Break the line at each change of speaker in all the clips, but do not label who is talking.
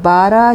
12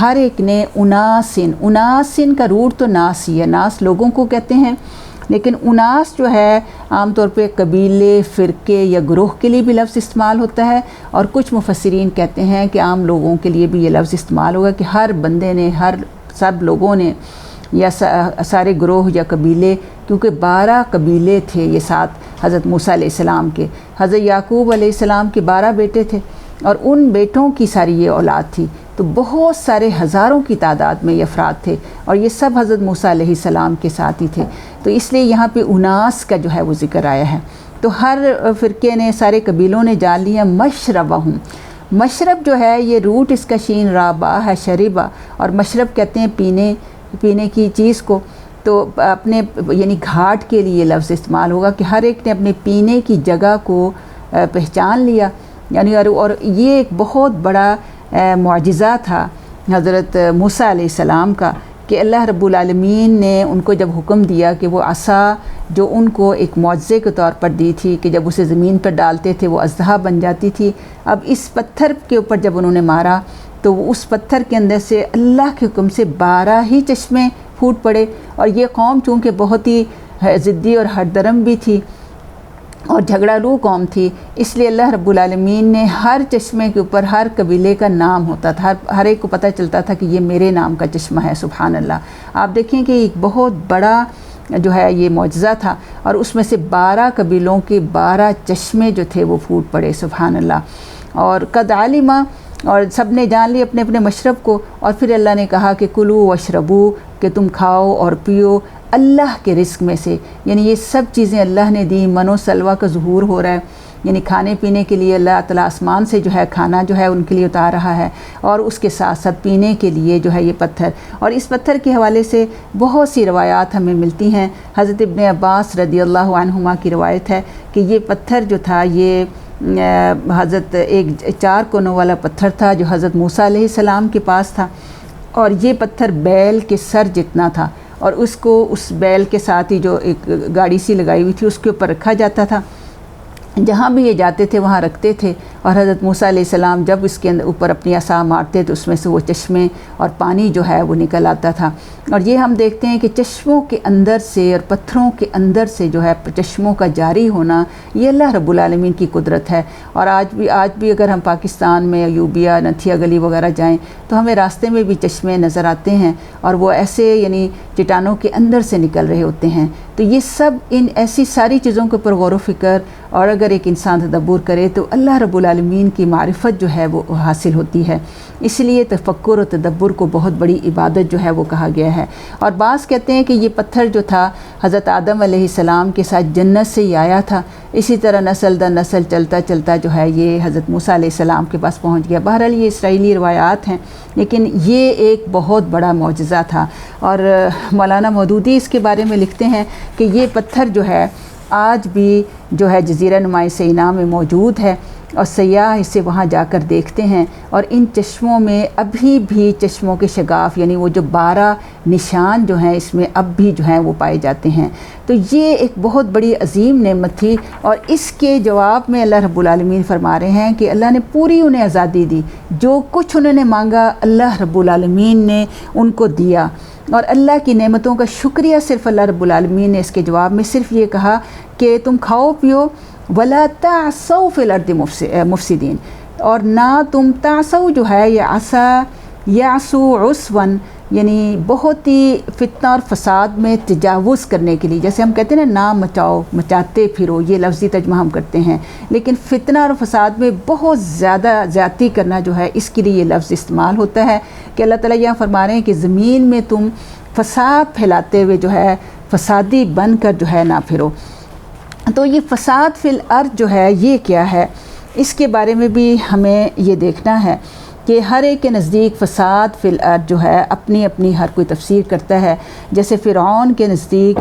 ہر ایک نے اناسن کا روٹ تو ناس ہی ہے، ناس لوگوں کو کہتے ہیں، لیکن اناس جو ہے عام طور پہ قبیلے، فرقے یا گروہ کے لیے بھی لفظ استعمال ہوتا ہے، اور کچھ مفسرین کہتے ہیں کہ عام لوگوں کے لیے بھی یہ لفظ استعمال ہوگا کہ ہر بندے نے، سب لوگوں نے یا سارے گروہ یا قبیلے، کیونکہ 12 قبیلے تھے یہ ساتھ حضرت موسیٰ علیہ السلام کے، حضرت یعقوب علیہ السلام کے 12 بیٹے تھے، اور ان بیٹوں کی ساری یہ اولاد تھی، تو بہت سارے ہزاروں کی تعداد میں یہ افراد تھے، اور یہ سب حضرت موسیٰ علیہ السلام کے ساتھ ہی تھے، تو اس لیے یہاں پہ اناس کا جو ہے وہ ذکر آیا ہے۔ تو ہر فرقے نے، سارے قبیلوں نے جان لیا مشربہم۔ مشرب جو ہے یہ روٹ اس کا شین را با ہے، شریبہ، اور مشرب کہتے ہیں پینے کی چیز کو، تو اپنے یعنی گھاٹ کے لیے لفظ استعمال ہوگا کہ ہر ایک نے اپنے پینے کی جگہ کو پہچان لیا، یعنی اور یہ ایک بہت بڑا معجزہ تھا حضرت موسیٰ علیہ السلام کا، کہ اللہ رب العالمین نے ان کو جب حکم دیا کہ وہ عصا جو ان کو ایک معجزے کے طور پر دی تھی کہ جب اسے زمین پر ڈالتے تھے وہ اژدہا بن جاتی تھی، اب اس پتھر کے اوپر جب انہوں نے مارا تو اس پتھر کے اندر سے اللہ کے حکم سے 12 ہی چشمے پھوٹ پڑے، اور یہ قوم چونکہ بہت ہی ضدی اور ہر درم بھی تھی اور جھگڑا رو قوم تھی، اس لیے اللہ رب العالمین نے ہر چشمے کے اوپر ہر قبیلے کا نام ہوتا تھا، ہر ایک کو پتہ چلتا تھا کہ یہ میرے نام کا چشمہ ہے۔ سبحان اللہ، آپ دیکھیں کہ ایک بہت بڑا جو ہے یہ معجزہ تھا، اور اس میں سے 12 قبیلوں کے 12 چشمے جو تھے وہ پھوٹ پڑے۔ سبحان اللہ۔ اور قد علما، اور سب نے جان لی اپنے اپنے مشرب کو، اور پھر اللہ نے کہا کہ کلو واشربو، کہ تم کھاؤ اور پیو اللہ کے رزق میں سے، یعنی یہ سب چیزیں اللہ نے دی، من و سلوہ کا ظہور ہو رہا ہے، یعنی کھانے پینے کے لیے اللہ تعالیٰ آسمان سے جو ہے کھانا جو ہے ان کے لیے اتار رہا ہے، اور اس کے ساتھ ساتھ پینے کے لیے جو ہے یہ پتھر۔ اور اس پتھر کے حوالے سے بہت سی روایات ہمیں ملتی ہیں۔ حضرت ابن عباس رضی اللہ عنہما کی روایت ہے کہ یہ پتھر جو تھا یہ حضرت ایک 4 کونوں والا پتھر تھا جو حضرت موسیٰ علیہ السلام کے پاس تھا، اور یہ پتھر بیل کے سر جتنا تھا، اور اس کو اس بیل کے ساتھ ہی جو ایک گاڑی سی لگائی ہوئی تھی اس کے اوپر رکھا جاتا تھا، جہاں بھی یہ جاتے تھے وہاں رکھتے تھے، اور حضرت موسیٰ علیہ السلام جب اس کے اوپر اپنی عصا مارتے تو اس میں سے وہ چشمے اور پانی جو ہے وہ نکل آتا تھا۔ اور یہ ہم دیکھتے ہیں کہ چشموں کے اندر سے اور پتھروں کے اندر سے جو ہے چشموں کا جاری ہونا یہ اللہ رب العالمین کی قدرت ہے۔ اور آج بھی اگر ہم پاکستان میں یوبیا، نتھیا گلی وغیرہ جائیں تو ہمیں راستے میں بھی چشمے نظر آتے ہیں، اور وہ ایسے یعنی چٹانوں کے اندر سے نکل رہے ہوتے ہیں۔ تو یہ سب ان ایسی ساری چیزوں کے اوپر غور و فکر، اور اگر ایک انسان تدبر کرے تو اللہ رب العالمین کی معرفت جو ہے وہ حاصل ہوتی ہے۔ اس لیے تفکر و تدبر کو بہت بڑی عبادت جو ہے وہ کہا گیا ہے۔ اور بعض کہتے ہیں کہ یہ پتھر جو تھا حضرت آدم علیہ السلام کے ساتھ جنت سے ہی آیا تھا، اسی طرح نسل در نسل چلتا چلتا جو ہے یہ حضرت موسیٰ علیہ السلام کے پاس پہنچ گیا۔ بہرحال یہ اسرائیلی روایات ہیں، لیکن یہ ایک بہت بڑا معجزہ تھا۔ اور مولانا مودودی اس کے بارے میں لکھتے ہیں کہ یہ پتھر جو ہے آج بھی جو ہے جزیرہ نمائی سینا میں موجود ہے، اور سیاح اسے وہاں جا کر دیکھتے ہیں، اور ان چشموں میں ابھی بھی چشموں کے شگاف یعنی وہ جو 12 نشان جو ہیں اس میں اب بھی جو ہیں وہ پائے جاتے ہیں۔ تو یہ ایک بہت بڑی عظیم نعمت تھی، اور اس کے جواب میں اللہ رب العالمین فرما رہے ہیں کہ اللہ نے پوری انہیں آزادی دی، جو کچھ انہوں نے مانگا اللہ رب العالمین نے ان کو دیا، اور اللہ کی نعمتوں کا شکریہ صرف اللہ رب العالمین نے اس کے جواب میں صرف یہ کہا کہ تم کھاؤ پیو ولا تعصوا فی الارض مفسدین، اور نہ تم تعصوا جو ہے یہ عصا یعصو عصواً یعنی بہت ہی فتنہ اور فساد میں تجاوز کرنے کے لیے، جیسے ہم کہتے ہیں نا مچاؤ، مچاتے پھرو، یہ لفظی ترجمہ ہم کرتے ہیں، لیکن فتنہ اور فساد میں بہت زیادہ زیادتی کرنا جو ہے اس کے لیے یہ لفظ استعمال ہوتا ہے کہ اللہ تعالیٰ یہاں فرما رہے ہیں کہ زمین میں تم فساد پھیلاتے ہوئے جو ہے فسادی بن کر جو ہے نہ پھرو۔ تو یہ فساد فی الارض جو ہے یہ کیا ہے، اس کے بارے میں بھی ہمیں یہ دیکھنا ہے کہ ہر ایک کے نزدیک فساد فی الارض جو ہے اپنی اپنی ہر کوئی تفسیر کرتا ہے۔ جیسے فرعون کے نزدیک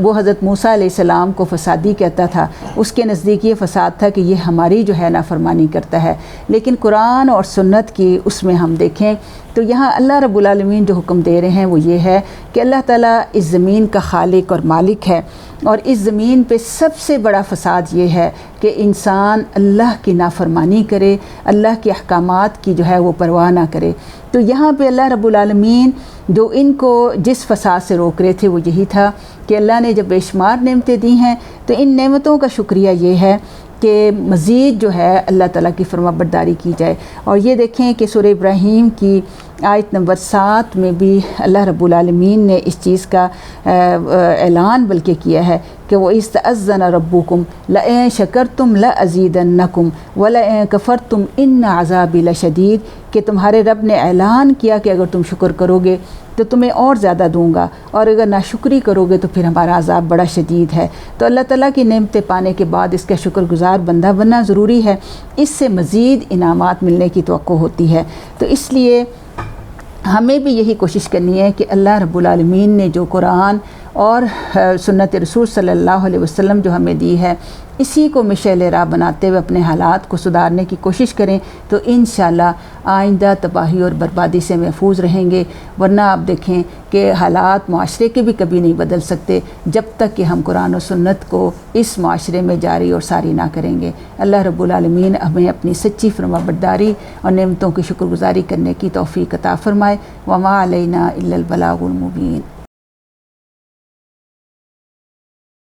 وہ حضرت موسیٰ علیہ السلام کو فسادی کہتا تھا، اس کے نزدیک یہ فساد تھا کہ یہ ہماری جو ہے نافرمانی کرتا ہے، لیکن قرآن اور سنت کی اس میں ہم دیکھیں تو یہاں اللہ رب العالمین جو حکم دے رہے ہیں وہ یہ ہے کہ اللہ تعالیٰ اس زمین کا خالق اور مالک ہے، اور اس زمین پہ سب سے بڑا فساد یہ ہے کہ انسان اللہ کی نافرمانی کرے، اللہ کے احکامات کی جو ہے وہ پرواہ نہ کرے۔ تو یہاں پہ اللہ رب العالمین جو ان کو جس فساد سے روک رہے تھے وہ یہی تھا کہ اللہ نے جب بے شمار نعمتیں دی ہیں تو ان نعمتوں کا شکریہ یہ ہے کہ مزید جو ہے اللہ تعالیٰ کی فرما برداری کی جائے۔ اور یہ دیکھیں کہ سورہ ابراہیم کی آیت نمبر 7 میں بھی اللہ رب العالمین نے اس چیز کا اعلان بلکہ کیا ہے کہ وَإِسْتَأَذَّنَ رَبُّكُمْ لَئِن شَكَرْتُمْ لَأَزِيدَنَّكُمْ وَلَئِن كَفَرْتُمْ إِنَّ عَذَابِي لَشَدِيدٌ، کہ تمہارے رب نے اعلان کیا کہ اگر تم شکر کرو گے تو تمہیں اور زیادہ دوں گا، اور اگر ناشکری کرو گے تو پھر ہمارا عذاب بڑا شدید ہے۔ تو اللہ تعالیٰ کی نعمتیں پانے کے بعد اس کا شکر گزار بندہ بننا ضروری ہے، اس سے مزید انعامات ملنے کی توقع ہوتی ہے۔ تو اس لیے ہمیں بھی یہی کوشش کرنی ہے کہ اللہ رب العالمین نے جو قرآن اور سنت رسول صلی اللہ علیہ وسلم جو ہمیں دی ہے، اسی کو مشعل راہ بناتے ہوئے اپنے حالات کو سدھارنے کی کوشش کریں تو انشاءاللہ آئندہ تباہی اور بربادی سے محفوظ رہیں گے۔ ورنہ آپ دیکھیں کہ حالات معاشرے کے بھی کبھی نہیں بدل سکتے جب تک کہ ہم قرآن و سنت کو اس معاشرے میں جاری اور ساری نہ کریں گے۔ اللہ رب العالمین ہمیں اپنی سچی فرما برداری اور نعمتوں کی شکر گزاری کرنے کی توفیق عطا فرمائے۔ وما علینا الا البلاغ المبین۔